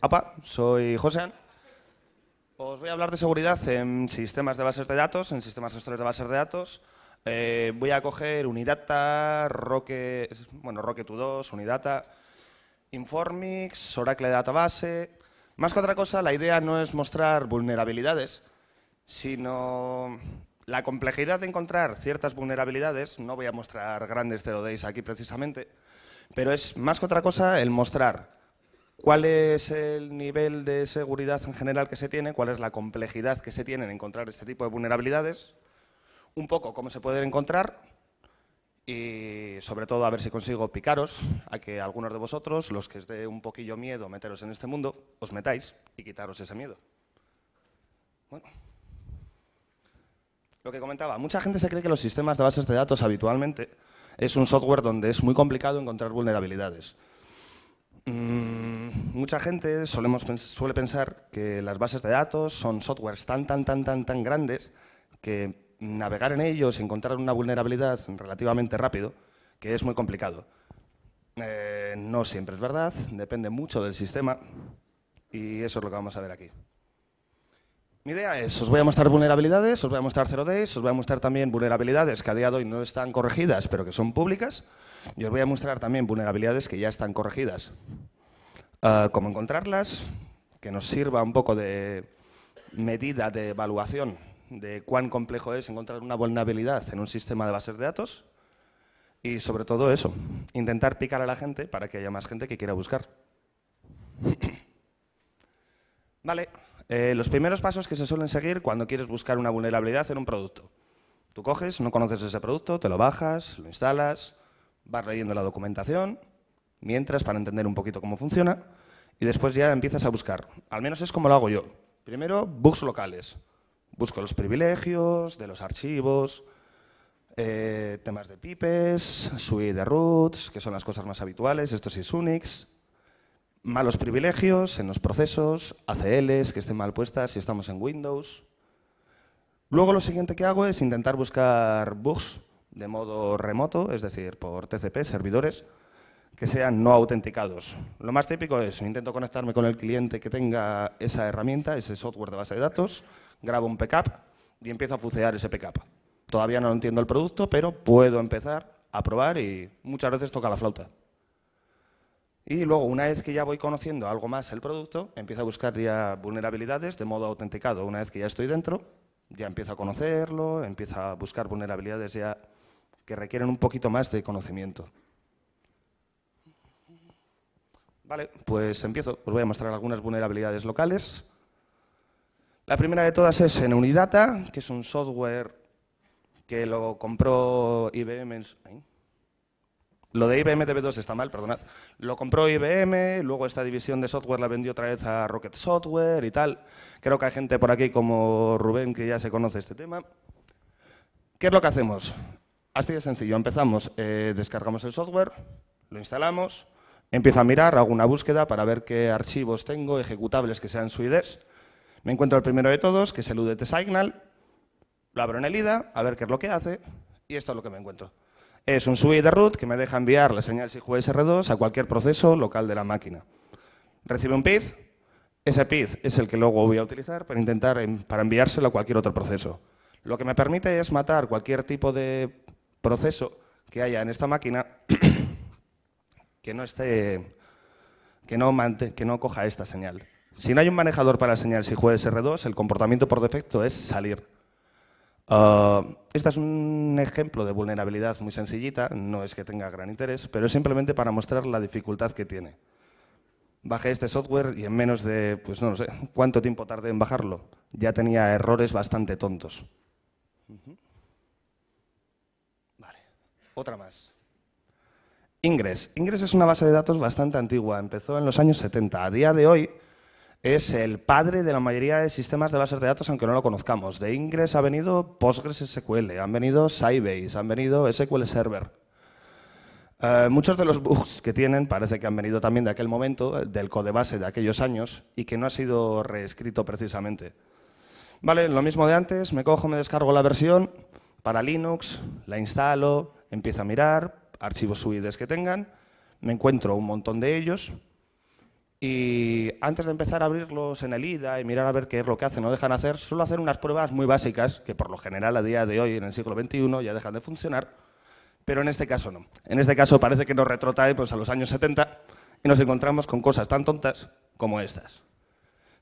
Apa, soy Josean. Os voy a hablar de seguridad en sistemas de bases de datos, en sistemas gestores de bases de datos. Voy a coger Unidata, Rocket 2, Unidata, Informix, Oracle Database. Más que otra cosa, la idea no es mostrar vulnerabilidades, sino la complejidad de encontrar ciertas vulnerabilidades. No voy a mostrar grandes zero days aquí precisamente, pero es más que otra cosa el mostrar cuál es el nivel de seguridad en general que se tiene, cuál es la complejidad que se tiene en encontrar este tipo de vulnerabilidades, un poco cómo se pueden encontrar y, sobre todo, a ver si consigo picaros a que algunos de vosotros, los que os dé un poquillo miedo meteros en este mundo, os metáis y quitaros ese miedo. Bueno, lo que comentaba, mucha gente se cree que los sistemas de bases de datos habitualmente es un software donde es muy complicado encontrar vulnerabilidades. Mucha gente suele pensar que las bases de datos son softwares tan grandes que navegar en ellos y encontrar una vulnerabilidad relativamente rápido, que es muy complicado. No siempre es verdad, depende mucho del sistema y eso es lo que vamos a ver aquí. Mi idea es, os voy a mostrar vulnerabilidades, os voy a mostrar zero days, os voy a mostrar también vulnerabilidades que a día de hoy no están corregidas, pero que son públicas, y os voy a mostrar también vulnerabilidades que ya están corregidas. Cómo encontrarlas, que nos sirva un poco de medida de evaluación de cuán complejo es encontrar una vulnerabilidad en un sistema de bases de datos, y sobre todo eso, intentar picar a la gente para que haya más gente que quiera buscar. Vale. Los primeros pasos que se suelen seguir cuando quieres buscar una vulnerabilidad en un producto. Tú coges, no conoces ese producto, te lo bajas, lo instalas, vas leyendo la documentación, mientras para entender un poquito cómo funciona, y después ya empiezas a buscar. Al menos es como lo hago yo. Primero, bugs locales. Busco los privilegios de los archivos, temas de pipes, suite de roots, que son las cosas más habituales, esto sí es Unix. Malos privilegios en los procesos, ACLs que estén mal puestas si estamos en Windows. Luego lo siguiente que hago es intentar buscar bugs de modo remoto, es decir, por TCP, servidores, que sean no autenticados. Lo más típico es, intento conectarme con el cliente que tenga esa herramienta, ese software de base de datos, grabo un backup y empiezo a bucear ese backup. Todavía no entiendo el producto, pero puedo empezar a probar y muchas veces toca la flauta. Y luego, una vez que ya voy conociendo algo más el producto, empiezo a buscar ya vulnerabilidades de modo autenticado. Una vez que ya estoy dentro, ya empiezo a conocerlo, empiezo a buscar vulnerabilidades ya que requieren un poquito más de conocimiento. Vale, pues empiezo. Os voy a mostrar algunas vulnerabilidades locales. La primera de todas es en Unidata, que es un software que lo compró IBM. Lo de IBM DB2 está mal, perdonad. Lo compró IBM, luego esta división de software la vendió otra vez a Rocket Software y tal. Creo que hay gente por aquí como Rubén que ya se conoce este tema. ¿Qué es lo que hacemos? Así de sencillo. Empezamos, descargamos el software, lo instalamos, empiezo a mirar, hago una búsqueda para ver qué archivos tengo, ejecutables que sean suites. Me encuentro el primero de todos, que es el UDT Signal. Lo abro en el IDA, a ver qué es lo que hace, y esto es lo que me encuentro. Es un suite de root que me deja enviar la señal SIG-USR2 a cualquier proceso local de la máquina. Recibe un PID, ese PID es el que luego voy a utilizar para enviárselo a cualquier otro proceso. Lo que me permite es matar cualquier tipo de proceso que haya en esta máquina que no coja esta señal. Si no hay un manejador para la señal SIG-USR2, el comportamiento por defecto es salir. Este es un ejemplo de vulnerabilidad muy sencillita, no es que tenga gran interés, pero es simplemente para mostrar la dificultad que tiene. Bajé este software y en menos de, pues no sé, ¿cuánto tiempo tardé en bajarlo? Ya tenía errores bastante tontos. Vale, otra más. Ingress. Ingress es una base de datos bastante antigua, empezó en los años 70. A día de hoy es el padre de la mayoría de sistemas de bases de datos, aunque no lo conozcamos. De Ingress ha venido PostgreSQL, han venido Sybase, han venido SQL Server. Muchos de los bugs que tienen parece que han venido también de aquel momento, del codebase de aquellos años, y que no ha sido reescrito precisamente. Vale, lo mismo de antes, me cojo, me descargo la versión para Linux, la instalo, empiezo a mirar archivos suites que tengan, me encuentro un montón de ellos. Y antes de empezar a abrirlos en el IDA y mirar a ver qué es lo que hacen o dejan hacer, suelo hacer unas pruebas muy básicas, que por lo general a día de hoy, en el siglo XXI, ya dejan de funcionar, pero en este caso no. En este caso parece que nos retrotrae pues, a los años 70 y nos encontramos con cosas tan tontas como estas.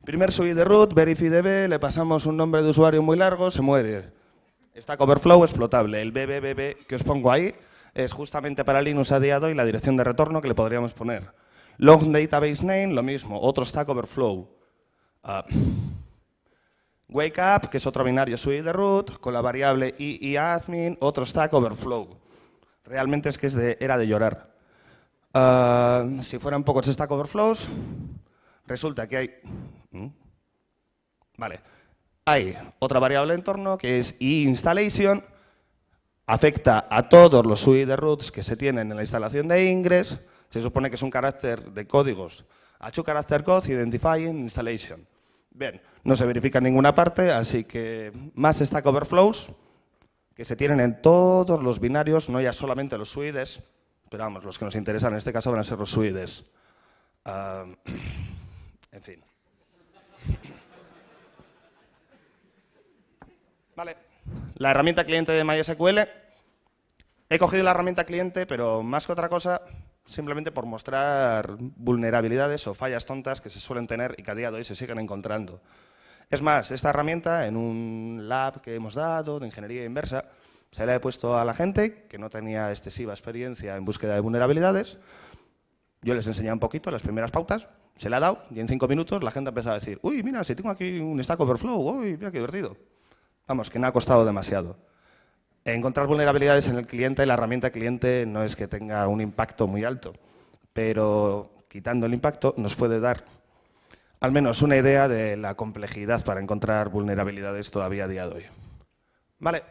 Primer SUI de root, verify-db, le pasamos un nombre de usuario muy largo, se muere. Stack Overflow explotable. El BBBB que os pongo ahí es justamente para Linux a día de hoy la dirección de retorno que le podríamos poner. Long Database Name, lo mismo, otro Stack Overflow. Wake Up, que es otro binario SUI de root, con la variable iadmin, otro Stack Overflow. Realmente es que era de llorar. Si fueran pocos Stack Overflows, resulta que hay... Vale. Hay otra variable de entorno que es installation, afecta a todos los SUI de roots que se tienen en la instalación de Ingress. Se supone que es un carácter de códigos a two character code identifying installation. Bien, no se verifica en ninguna parte, así que más Stack Overflows que se tienen en todos los binarios, no ya solamente los SUIDs, pero vamos, los que nos interesan en este caso van a ser los SUIDs. En fin. Vale, la herramienta cliente de MySQL. He cogido la herramienta cliente, pero más que otra cosa, simplemente por mostrar vulnerabilidades o fallas tontas que se suelen tener y que a día de hoy se siguen encontrando. Es más, esta herramienta, en un lab que hemos dado de ingeniería inversa, se la he puesto a la gente que no tenía excesiva experiencia en búsqueda de vulnerabilidades. Yo les enseñé un poquito las primeras pautas, se la he dado y en 5 minutos la gente ha empezado a decir uy, mira, si tengo aquí un Stack Overflow, uy, mira qué divertido. Vamos, que no ha costado demasiado. Encontrar vulnerabilidades en el cliente, la herramienta cliente no es que tenga un impacto muy alto, pero quitando el impacto nos puede dar al menos una idea de la complejidad para encontrar vulnerabilidades todavía a día de hoy. Vale.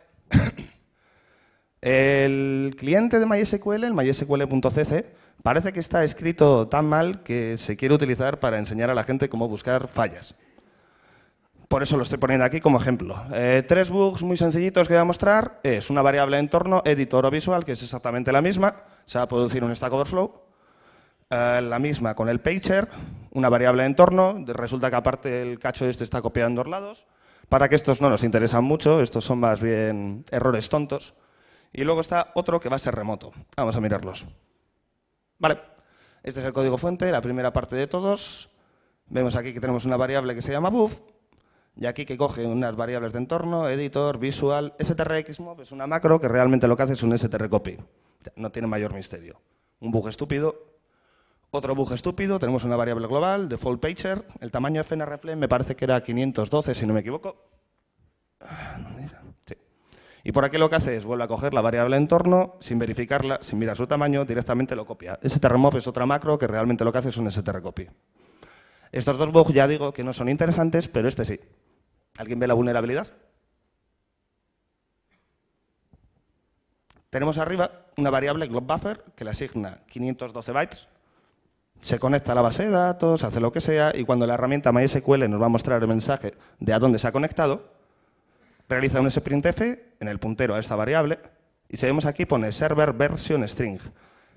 El cliente de MySQL, el mysql.cc, parece que está escrito tan mal que se quiere utilizar para enseñar a la gente cómo buscar fallas. Por eso lo estoy poniendo aquí como ejemplo. 3 bugs muy sencillitos que voy a mostrar es una variable de entorno, editor o visual, que es exactamente la misma. Se va a producir un Stack Overflow. La misma con el pager, una variable de entorno. Resulta que aparte el cacho este está copiado en 2 lados. Para que estos no nos interesan mucho, estos son más bien errores tontos. Y luego está otro que va a ser remoto. Vamos a mirarlos. Vale, este es el código fuente, la primera parte de todos. Vemos aquí que tenemos una variable que se llama buff. Y aquí que coge unas variables de entorno, editor, visual, strxmob es una macro que realmente lo que hace es un strcopy. No tiene mayor misterio. Un bug estúpido. Otro bug estúpido, tenemos una variable global, default pager, el tamaño fnrflame me parece que era 512 si no me equivoco. Sí. Y por aquí lo que hace es vuelve a coger la variable de entorno, sin verificarla, sin mirar su tamaño, directamente lo copia. strmop es otra macro que realmente lo que hace es un strcopy. Estos 2 bugs ya digo que no son interesantes, pero este sí. ¿Alguien ve la vulnerabilidad? Tenemos arriba una variable globBuffer que le asigna 512 bytes, se conecta a la base de datos, hace lo que sea, y cuando la herramienta MySQL nos va a mostrar el mensaje de a dónde se ha conectado, realiza un sprintf en el puntero a esta variable, y si vemos aquí pone server version string.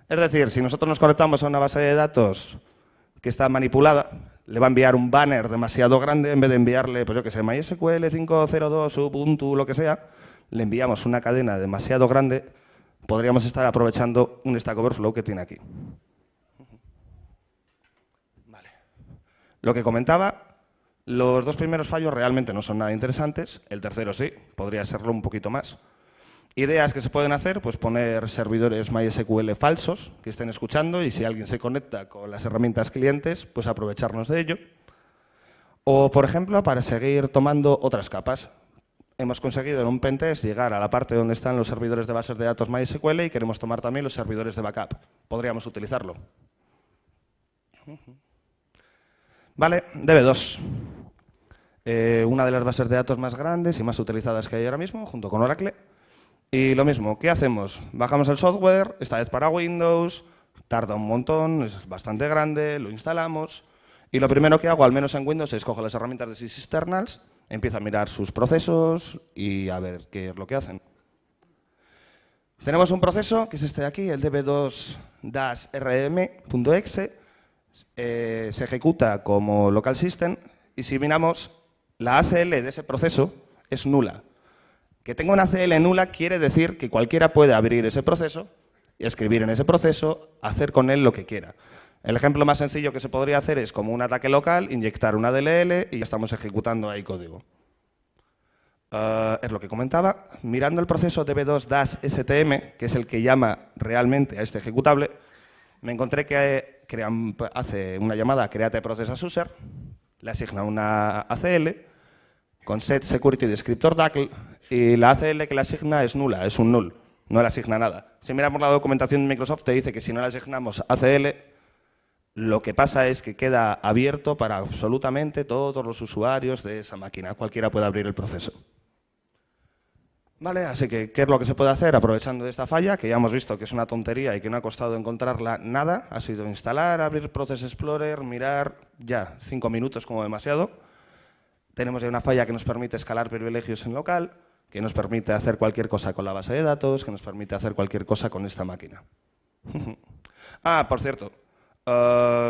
Es decir, si nosotros nos conectamos a una base de datos que está manipulada, le va a enviar un banner demasiado grande, en vez de enviarle, pues yo que sé, MySQL 502, Ubuntu, lo que sea, le enviamos una cadena demasiado grande, podríamos estar aprovechando un Stack Overflow que tiene aquí. Vale. Lo que comentaba, los 2 primeros fallos realmente no son nada interesantes, el tercero sí, podría serlo un poquito más. Ideas que se pueden hacer, pues poner servidores MySQL falsos que estén escuchando y si alguien se conecta con las herramientas clientes, pues aprovecharnos de ello. O, por ejemplo, para seguir tomando otras capas. Hemos conseguido en un pentest llegar a la parte donde están los servidores de bases de datos MySQL y queremos tomar también los servidores de backup. Podríamos utilizarlo. Vale, DB2. Una de las bases de datos más grandes y más utilizadas que hay ahora mismo, junto con Oracle. Y lo mismo, ¿qué hacemos? Bajamos el software, esta vez para Windows, tarda un montón, es bastante grande, lo instalamos. Y lo primero que hago, al menos en Windows, es coger las herramientas de sysexternals, empiezo a mirar sus procesos y a ver qué es lo que hacen. Tenemos un proceso, que es este de aquí, el db2-rm.exe. se ejecuta como local system y si miramos, la ACL de ese proceso es nula. Que tenga una ACL nula quiere decir que cualquiera puede abrir ese proceso, escribir en ese proceso, hacer con él lo que quiera. El ejemplo más sencillo que se podría hacer es como un ataque local, inyectar una DLL y ya estamos ejecutando ahí código. Es lo que comentaba. Mirando el proceso db2-stm, que es el que llama realmente a este ejecutable, me encontré que hace una llamada a create process as user, le asigna una ACL con set security descriptor DACL y la ACL que le asigna es nula, es un null, no le asigna nada. Si miramos la documentación de Microsoft te dice que si no le asignamos ACL, lo que pasa es que queda abierto para absolutamente todos los usuarios de esa máquina. Cualquiera puede abrir el proceso. Vale, así que, ¿qué es lo que se puede hacer aprovechando de esta falla? Que ya hemos visto que es una tontería y que no ha costado encontrarla nada. Ha sido instalar, abrir Process Explorer, mirar, ya, 5 minutos como demasiado. Tenemos ya una falla que nos permite escalar privilegios en local, que nos permite hacer cualquier cosa con la base de datos, que nos permite hacer cualquier cosa con esta máquina. Por cierto,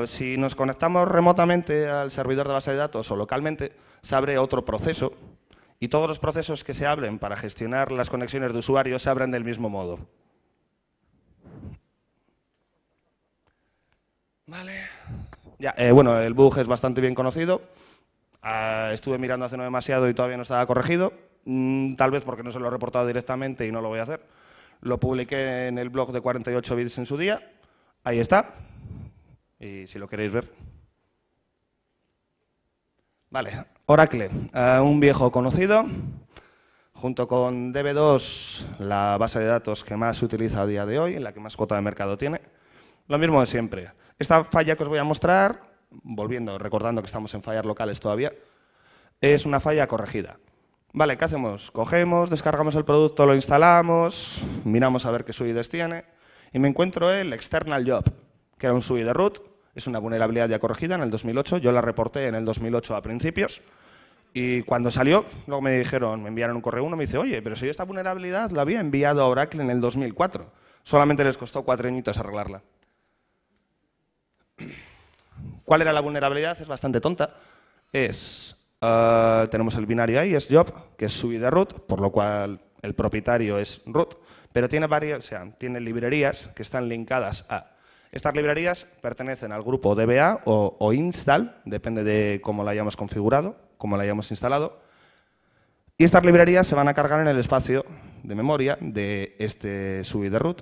si nos conectamos remotamente al servidor de base de datos o localmente, se abre otro proceso. Y todos los procesos que se abren para gestionar las conexiones de usuarios se abren del mismo modo. Vale. Ya, bueno, el bug es bastante bien conocido. Estuve mirando hace no demasiado y todavía no estaba corregido. Tal vez porque no se lo he reportado directamente y no lo voy a hacer. Lo publiqué en el blog de 48 bits en su día. Ahí está. Y si lo queréis ver. Vale, Oracle, un viejo conocido, junto con DB2, la base de datos que más se utiliza a día de hoy, la que más cuota de mercado tiene. Lo mismo de siempre. Esta falla que os voy a mostrar, recordando que estamos en fallas locales todavía, es una falla corregida. Vale, ¿qué hacemos? Cogemos, descargamos el producto, lo instalamos, miramos a ver qué SUIDs tiene, y me encuentro el external job, que era un SUI de root. Es una vulnerabilidad ya corregida en el 2008. Yo la reporté en el 2008 a principios. Y cuando salió, luego me enviaron un correo uno, me dice, oye, pero si esta vulnerabilidad la había enviado a Oracle en el 2004. Solamente les costó 4 añitos arreglarla. ¿Cuál era la vulnerabilidad? Es bastante tonta. Tenemos el binario ahí, es job, que es SUI de root, por lo cual el propietario es root, pero tiene tiene librerías que están linkadas a... Estas librerías pertenecen al grupo DBA o install, depende de cómo la hayamos configurado, cómo la hayamos instalado. Y estas librerías se van a cargar en el espacio de memoria de este SUI de root.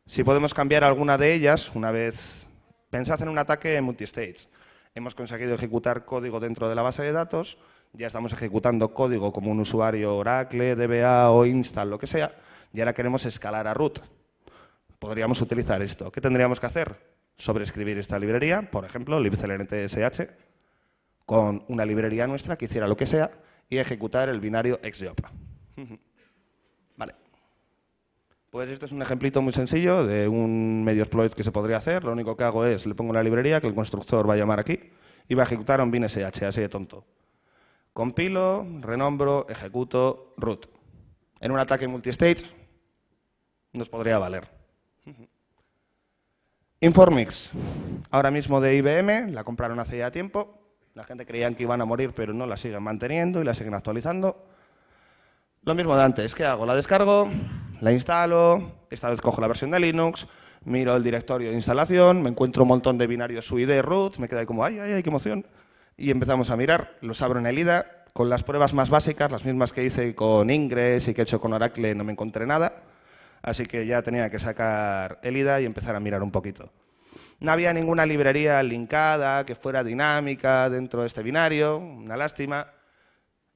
Si podemos cambiar alguna de ellas, una vez... Pensad en un ataque en multistage. Hemos conseguido ejecutar código dentro de la base de datos, ya estamos ejecutando código como un usuario Oracle, DBA o install, lo que sea, y ahora queremos escalar a root. Podríamos utilizar esto. ¿Qué tendríamos que hacer? Sobreescribir esta librería, por ejemplo, libclntsh, con una librería nuestra que hiciera lo que sea y ejecutar el binario xjob. Vale. Pues esto es un ejemplito muy sencillo de un medio exploit que se podría hacer. Lo único que hago es, le pongo una librería que el constructor va a llamar aquí y va a ejecutar un binsh, así de tonto. Compilo, renombro, ejecuto, root. En un ataque multistage nos podría valer. Informix, ahora mismo de IBM, la compraron hace ya tiempo. La gente creía que iban a morir, pero no, la siguen manteniendo y la siguen actualizando. Lo mismo de antes, ¿qué hago? La descargo, la instalo, esta vez cojo la versión de Linux, miro el directorio de instalación, me encuentro un montón de binarios SUI de root, me queda ahí como, ¡ay, qué emoción! Y empezamos a mirar, los abro en el IDA, con las pruebas más básicas, las mismas que hice con Ingress y que he hecho con Oracle, no me encontré nada. Así que ya tenía que sacar el IDA y empezar a mirar un poquito. No había ninguna librería linkada que fuera dinámica dentro de este binario, una lástima.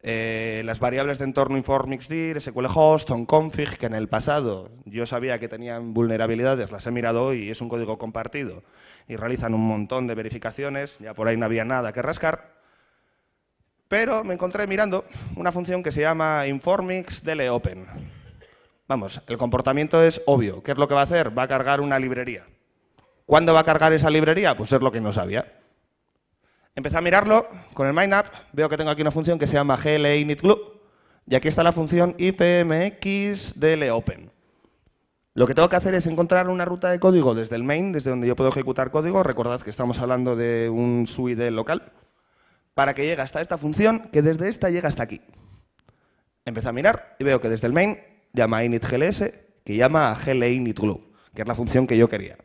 Las variables de entorno Informix-dir, SQLhost, onConfig, que en el pasado yo sabía que tenían vulnerabilidades, las he mirado hoy y es un código compartido y realizan un montón de verificaciones, ya por ahí no había nada que rascar. Pero me encontré mirando una función que se llama Informix-dlopen. Vamos, el comportamiento es obvio. ¿Qué es lo que va a hacer? Va a cargar una librería. ¿Cuándo va a cargar esa librería? Pues es lo que no sabía. Empecé a mirarlo con el MindApp, veo que tengo aquí una función que se llama gleinitglue y aquí está la función ifmxdlopen. Lo que tengo que hacer es encontrar una ruta de código desde el main, desde donde yo puedo ejecutar código. Recordad que estamos hablando de un SUID local, para que llegue hasta esta función, que desde esta llega hasta aquí. Empiezo a mirar y veo que desde el main llama a initgls, que llama a gleinitglue, que es la función que yo quería.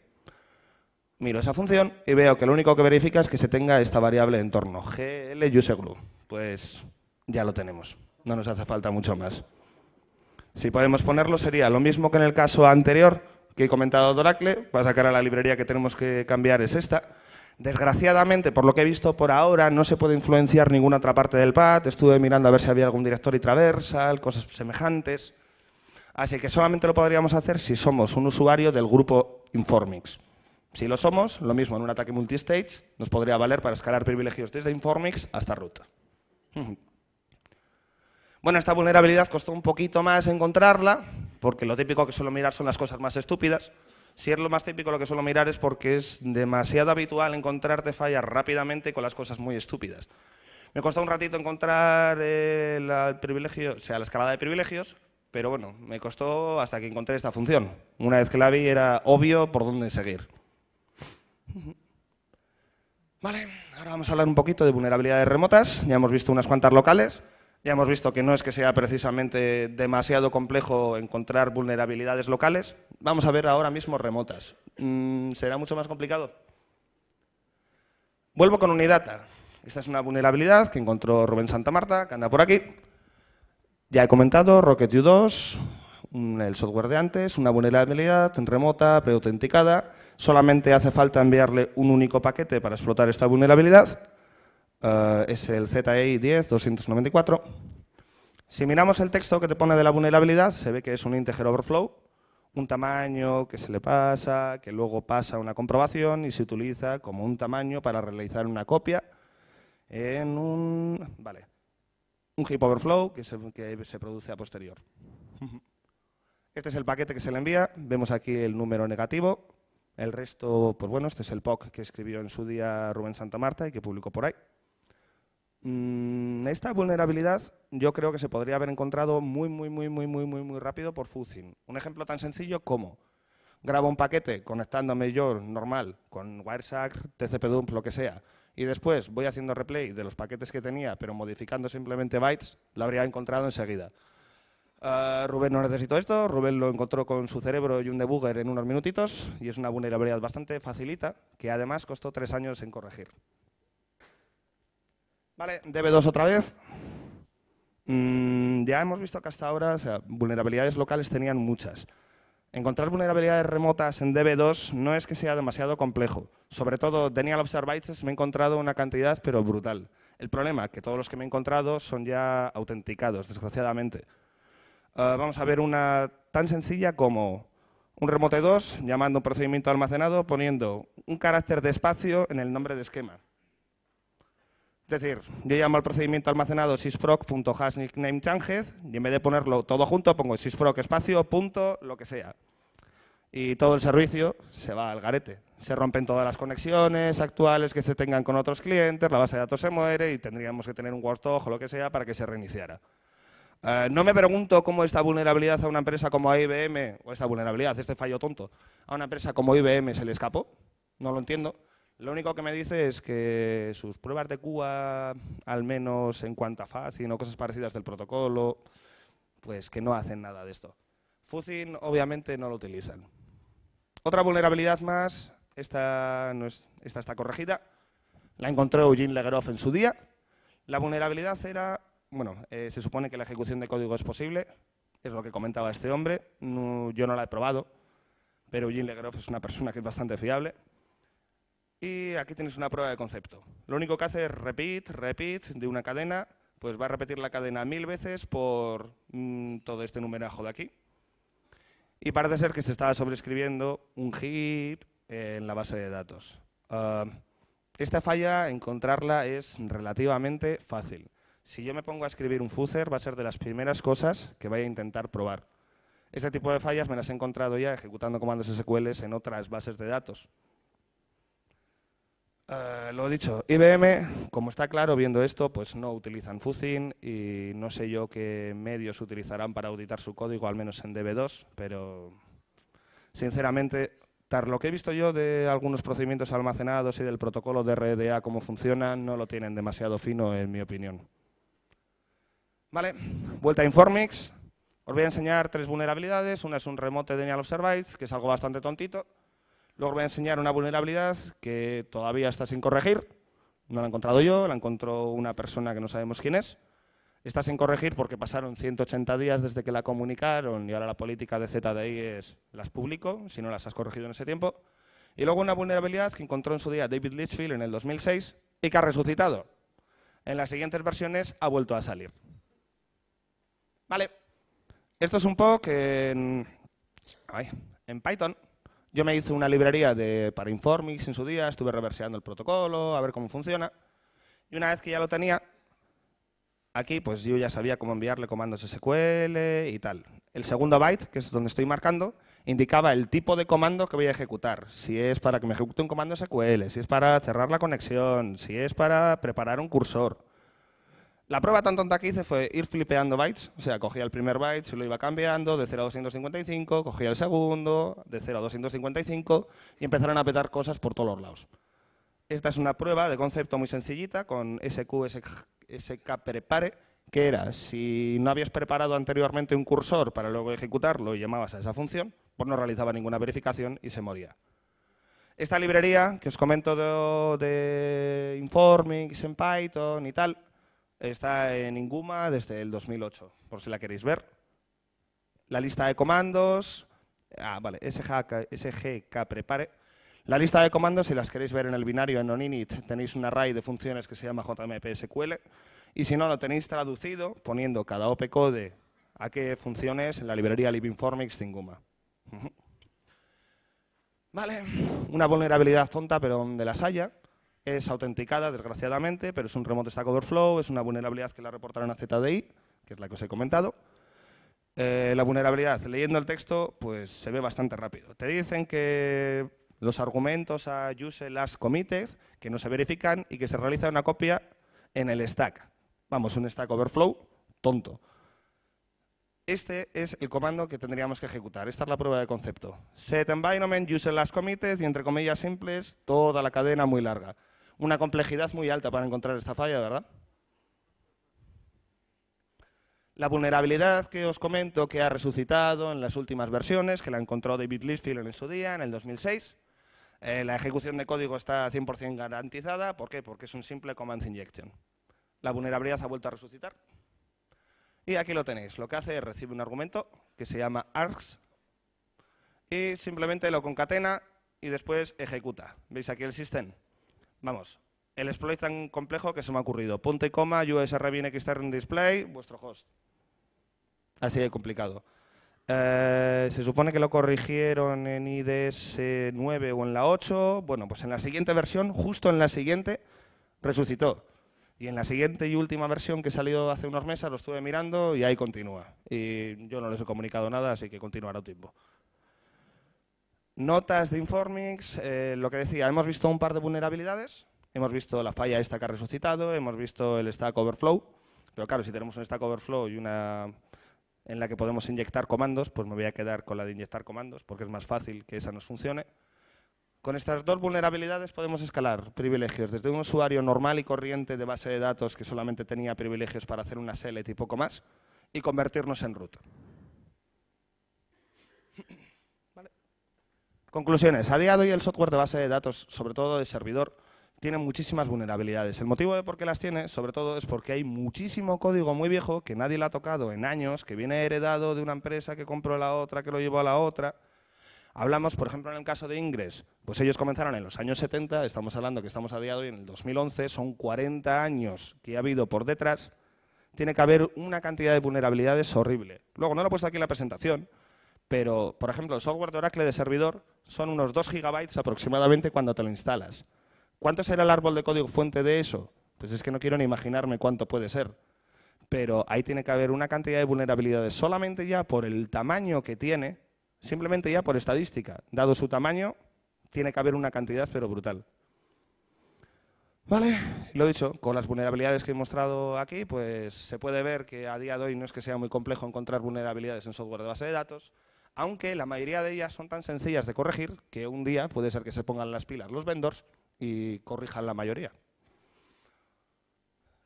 Miro esa función y veo que lo único que verifica es que se tenga esta variable de entorno, gluseglue. Pues ya lo tenemos, no nos hace falta mucho más. Si podemos ponerlo sería lo mismo que en el caso anterior que he comentado de Oracle. Para sacar a la librería que tenemos que cambiar es esta. Desgraciadamente, por lo que he visto por ahora, no se puede influenciar ninguna otra parte del path. Estuve mirando a ver si había algún directory traversal, cosas semejantes. Así que solamente lo podríamos hacer si somos un usuario del grupo Informix. Si lo somos, lo mismo en un ataque multistage, nos podría valer para escalar privilegios desde Informix hasta root. Bueno, esta vulnerabilidad costó un poquito más encontrarla, porque lo típico que suelo mirar son las cosas más estúpidas. Si es lo más típico lo que suelo mirar es porque es demasiado habitual encontrarte fallas rápidamente con las cosas muy estúpidas. Me costó un ratito encontrar el privilegio, o sea, la escalada de privilegios, pero bueno, me costó hasta que encontré esta función. Una vez que la vi era obvio por dónde seguir. Vale, ahora vamos a hablar un poquito de vulnerabilidades remotas. Ya hemos visto unas cuantas locales. Ya hemos visto que no es que sea precisamente demasiado complejo encontrar vulnerabilidades locales. Vamos a ver ahora mismo remotas. ¿Será mucho más complicado? Vuelvo con Unidata. Esta es una vulnerabilidad que encontró Rubén Santamarta, que anda por aquí. Ya he comentado, Rocket U2, el software de antes, una vulnerabilidad remota, preautenticada. Solamente hace falta enviarle un único paquete para explotar esta vulnerabilidad. Es el ZEI 10.294. Si miramos el texto que te pone de la vulnerabilidad, se ve que es un integer overflow, un tamaño que se le pasa, que luego pasa a una comprobación y se utiliza como un tamaño para realizar una copia en un heap overflow que se produce a posterior. Este es el paquete que se le envía. Vemos aquí el número negativo. El resto, pues bueno, este es el POC que escribió en su día Rubén Santamarta y que publicó por ahí. Esta vulnerabilidad yo creo que se podría haber encontrado muy rápido por fuzzing. Un ejemplo tan sencillo como grabo un paquete conectándome yo normal con Wireshark, TCP-dump, lo que sea, y después voy haciendo replay de los paquetes que tenía, pero modificando simplemente bytes, lo habría encontrado enseguida. Rubén no necesitó esto, Rubén lo encontró con su cerebro y un debugger en unos minutitos, y es una vulnerabilidad bastante facilita, que además costó 3 años en corregir. Vale, DB2 otra vez. Ya hemos visto que hasta ahora, o sea, vulnerabilidades locales tenían muchas. Encontrar vulnerabilidades remotas en DB2 no es que sea demasiado complejo. Sobre todo, Denial of Services me he encontrado una cantidad, pero brutal. El problema es que todos los que me he encontrado son ya autenticados, desgraciadamente. Vamos a ver una tan sencilla como un remote 2 llamando un procedimiento almacenado poniendo un carácter de espacio en el nombre de esquema. Es decir, yo llamo al procedimiento almacenado sysproc.hashNicknameChanges y en vez de ponerlo todo junto pongo sysproc espacio punto lo que sea. Y todo el servicio se va al garete. Se rompen todas las conexiones actuales que se tengan con otros clientes, la base de datos se muere y tendríamos que tener un watchdog o lo que sea para que se reiniciara. No me pregunto cómo esta vulnerabilidad a una empresa como IBM, o esta vulnerabilidad, este fallo tonto, a una empresa como IBM se le escapó. No lo entiendo. Lo único que me dice es que sus pruebas de QA, al menos en cuanto a fuzzing o cosas parecidas del protocolo, pues que no hacen nada de esto. Fuzzing obviamente no lo utilizan. Otra vulnerabilidad más, esta está corregida, la encontró Eugene Legeroff en su día. La vulnerabilidad era, bueno, se supone que la ejecución de código es posible, es lo que comentaba este hombre, yo no la he probado, pero Eugene Legeroff es una persona que es bastante fiable. Y aquí tienes una prueba de concepto. Lo único que hace es repeat de una cadena, pues va a repetir la cadena 1000 veces por todo este numerajo de aquí. Y parece ser que se estaba sobreescribiendo un heap en la base de datos. Esta falla, encontrarla es relativamente fácil. Si yo me pongo a escribir un fuzzer, va a ser de las primeras cosas que voy a intentar probar. Este tipo de fallas me las he encontrado ya ejecutando comandos SQL en otras bases de datos. Lo dicho, IBM, como está claro viendo esto, pues no utilizan fuzzing y no sé yo qué medios utilizarán para auditar su código, al menos en DB2, pero sinceramente, tal lo que he visto yo de algunos procedimientos almacenados y del protocolo de RDA, cómo funciona, no lo tienen demasiado fino, en mi opinión. Vale, vuelta a Informix. Os voy a enseñar 3 vulnerabilidades. Una es un Remote Denial of Service, que es algo bastante tontito. Luego os voy a enseñar una vulnerabilidad que todavía está sin corregir. No la he encontrado yo, la encontró una persona que no sabemos quién es. Está sin corregir porque pasaron 180 días desde que la comunicaron y ahora la política de ZDI es las publico, si no las has corregido en ese tiempo. Y luego una vulnerabilidad que encontró en su día David Litchfield en el 2006 y que ha resucitado. En las siguientes versiones ha vuelto a salir. Vale, esto es un poco en Python. Yo me hice una librería para Informix en su día, estuve reverseando el protocolo, a ver cómo funciona. Y una vez que ya lo tenía, aquí pues yo ya sabía cómo enviarle comandos SQL y tal. El segundo byte, que es donde estoy marcando, indicaba el tipo de comando que voy a ejecutar. Si es para que me ejecute un comando SQL, si es para cerrar la conexión, si es para preparar un cursor. La prueba tan tonta que hice fue ir flipeando bytes, o sea, cogía el primer byte, se lo iba cambiando de 0 a 255, cogía el segundo, de 0 a 255 y empezaron a petar cosas por todos los lados. Esta es una prueba de concepto muy sencillita con skprepare, que era, si no habías preparado anteriormente un cursor para luego ejecutarlo y llamabas a esa función, pues no realizaba ninguna verificación y se moría. Esta librería que os comento de Informix en Python y tal, está en Inguma desde el 2008, por si la queréis ver. La lista de comandos, vale, sgkprepare. La lista de comandos, si las queréis ver en el binario en oninit, tenéis un array de funciones que se llama JMP-SQL. Y si no, lo tenéis traducido poniendo cada opcode a qué funciones en la librería libinformix de Inguma. Vale, una vulnerabilidad tonta, pero donde las haya. Es autenticada, desgraciadamente, pero es un Remote Stack Overflow, es una vulnerabilidad que la reportaron a ZDI, que es la que os he comentado. La vulnerabilidad, leyendo el texto, pues se ve bastante rápido. Te dicen que los argumentos a use last committed, que no se verifican y que se realiza una copia en el stack. Vamos, un Stack Overflow tonto. Este es el comando que tendríamos que ejecutar. Esta es la prueba de concepto. Set environment, use last committed y entre comillas simples, toda la cadena muy larga. Una complejidad muy alta para encontrar esta falla, ¿verdad? La vulnerabilidad que os comento que ha resucitado en las últimas versiones, que la encontró David Litchfield en su día, en el 2006. La ejecución de código está 100% garantizada. ¿Por qué? Porque es un simple command injection. La vulnerabilidad ha vuelto a resucitar. Y aquí lo tenéis. Lo que hace es recibe un argumento que se llama args y simplemente lo concatena y después ejecuta. ¿Veis aquí el system? Vamos, el exploit tan complejo que se me ha ocurrido. Punto y coma, usr external display, vuestro host. Así de complicado. Se supone que lo corrigieron en IDS 9 o en la 8. Bueno, pues en la siguiente versión, justo en la siguiente, resucitó. Y en la siguiente y última versión que salió hace unos meses lo estuve mirando y ahí continúa. Y yo no les he comunicado nada, así que continuará un tiempo. Notas de Informix, lo que decía, hemos visto un par de vulnerabilidades, hemos visto la falla esta que ha resucitado, hemos visto el Stack Overflow, pero claro, si tenemos un Stack Overflow y una en la que podemos inyectar comandos, pues me voy a quedar con la de inyectar comandos, porque es más fácil que esa nos funcione. Con estas dos vulnerabilidades podemos escalar privilegios desde un usuario normal y corriente de base de datos que solamente tenía privilegios para hacer una select y poco más, y convertirnos en root. ¿Vale? Conclusiones. A día de hoy el software de base de datos, sobre todo de servidor, tiene muchísimas vulnerabilidades. El motivo de por qué las tiene, sobre todo, es porque hay muchísimo código muy viejo que nadie le ha tocado en años, que viene heredado de una empresa que compró la otra, que lo llevó a la otra. Hablamos, por ejemplo, en el caso de Ingress, pues ellos comenzaron en los años 70, estamos hablando que estamos a día de hoy en el 2011, son 40 años que ha habido por detrás, tiene que haber una cantidad de vulnerabilidades horrible. Luego, no lo he puesto aquí en la presentación, pero, por ejemplo, el software de Oracle de servidor son unos 2 gigabytes aproximadamente cuando te lo instalas. ¿Cuánto será el árbol de código fuente de eso? Pues es que no quiero ni imaginarme cuánto puede ser. Pero ahí tiene que haber una cantidad de vulnerabilidades solamente ya por el tamaño que tiene, simplemente ya por estadística. Dado su tamaño, tiene que haber una cantidad, pero brutal. Vale, lo dicho, con las vulnerabilidades que he mostrado aquí, pues se puede ver que a día de hoy no es que sea muy complejo encontrar vulnerabilidades en software de base de datos. aunque la mayoría de ellas son tan sencillas de corregir que un día puede ser que se pongan las pilas los vendors y corrijan la mayoría.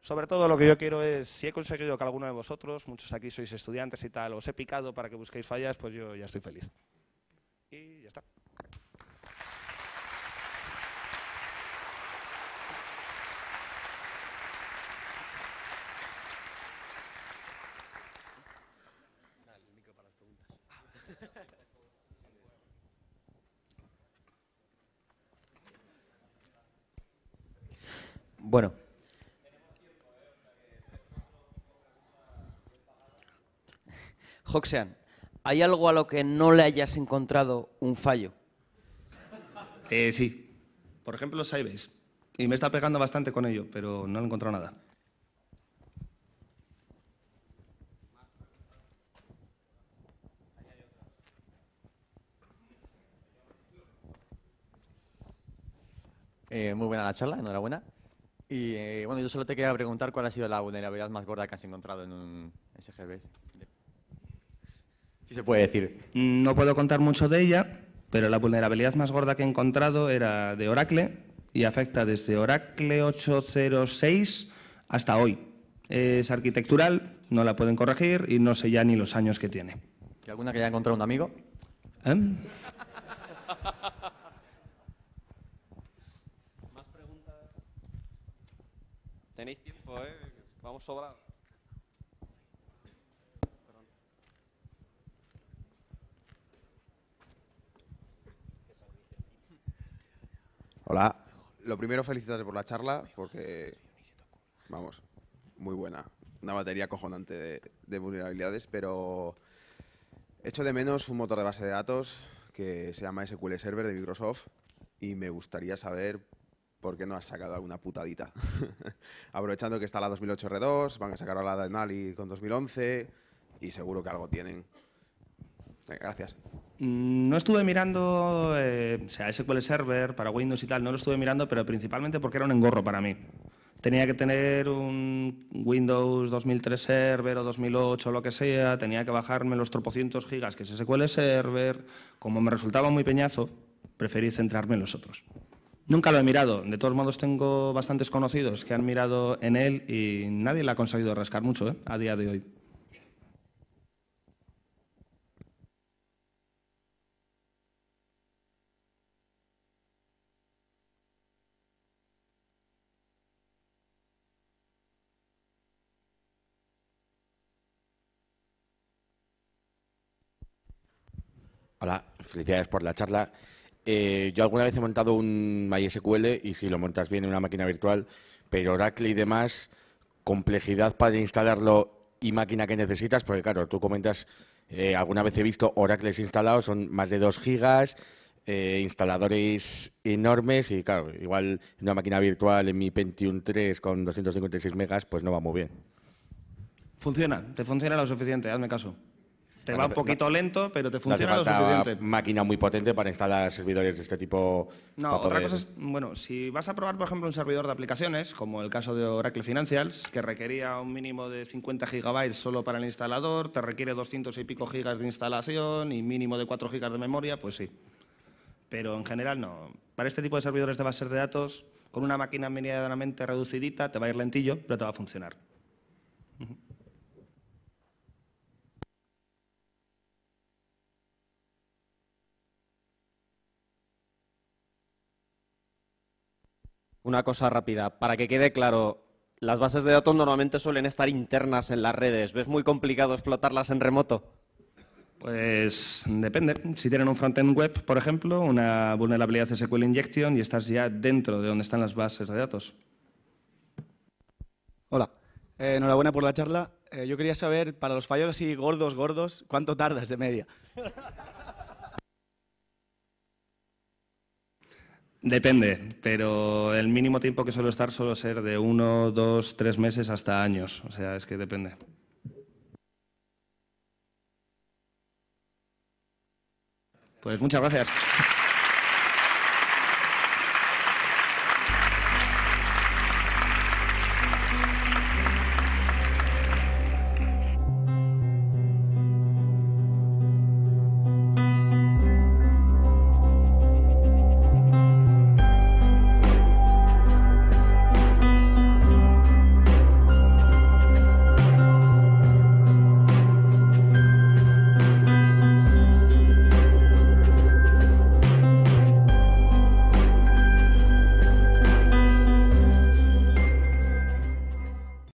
Sobre todo lo que yo quiero es, si he conseguido que alguno de vosotros, muchos aquí sois estudiantes y tal, os he picado para que busquéis fallas, pues yo ya estoy feliz. Y ya está. Bueno. Hoxean, ¿hay algo a lo que no le hayas encontrado un fallo? Sí. Por ejemplo, Sybase. Y me está pegando bastante con ello, pero no he encontrado nada. Muy buena la charla, enhorabuena. Y bueno, yo solo te quería preguntar cuál ha sido la vulnerabilidad más gorda que has encontrado en un SGBase. Si se puede decir. No puedo contar mucho de ella, pero la vulnerabilidad más gorda que he encontrado era de Oracle y afecta desde Oracle 8.06 hasta hoy. Es arquitectural, no la pueden corregir y no sé ya ni los años que tiene. ¿Y alguna que haya encontrado un amigo? ¿Más preguntas? Tenéis tiempo, ¿eh? Vamos sobrados. Hola. Lo primero, felicitarte por la charla, porque, vamos, muy buena. Una batería acojonante de vulnerabilidades, pero echo de menos un motor de base de datos que se llama SQL Server de Microsoft y me gustaría saber por qué no has sacado alguna putadita. Aprovechando que está la 2008 R2, van a sacar ahora la Denali con 2011 y seguro que algo tienen. Gracias. No estuve mirando, SQL Server para Windows y tal, no lo estuve mirando, pero principalmente porque era un engorro para mí. Tenía que tener un Windows 2003 Server o 2008 o lo que sea, tenía que bajarme los tropocientos gigas que es SQL Server. Como me resultaba muy peñazo, preferí centrarme en los otros. Nunca lo he mirado, de todos modos tengo bastantes conocidos que han mirado en él y nadie le ha conseguido rascar mucho, a día de hoy. Hola, felicidades por la charla. Yo alguna vez he montado un MySQL y si lo montas bien en una máquina virtual, pero Oracle y demás, complejidad para instalarlo y máquina que necesitas, porque claro, tú comentas, alguna vez he visto Oracles instalados, son más de 2 gigas, instaladores enormes y claro, igual en una máquina virtual en mi Pentium 3 con 256 megas, pues no va muy bien. Te funciona lo suficiente, hazme caso. Te va un poquito lento, pero te funciona no hace lo falta suficiente. máquina muy potente para instalar servidores de este tipo. No, otra cosa es, bueno, si vas a probar, por ejemplo, un servidor de aplicaciones, como el caso de Oracle Financials, que requería un mínimo de 50 gigabytes solo para el instalador, te requiere 200 y pico gigas de instalación y mínimo de 4 gigas de memoria, pues sí. Pero en general no. Para este tipo de servidores de bases de datos, con una máquina medianamente reducidita, te va a ir lentillo, pero te va a funcionar. Una cosa rápida, para que quede claro, las bases de datos normalmente suelen estar internas en las redes. ¿Ves muy complicado explotarlas en remoto? Pues depende. Si tienen un frontend web, por ejemplo, una vulnerabilidad SQL Injection y estás ya dentro de donde están las bases de datos. Hola, enhorabuena por la charla. Yo quería saber, para los fallos así gordos, ¿cuánto tardas de media? Depende, pero el mínimo tiempo que suelo estar suele ser de 1, 2, 3 meses hasta años. O sea, es que depende. Pues muchas gracias.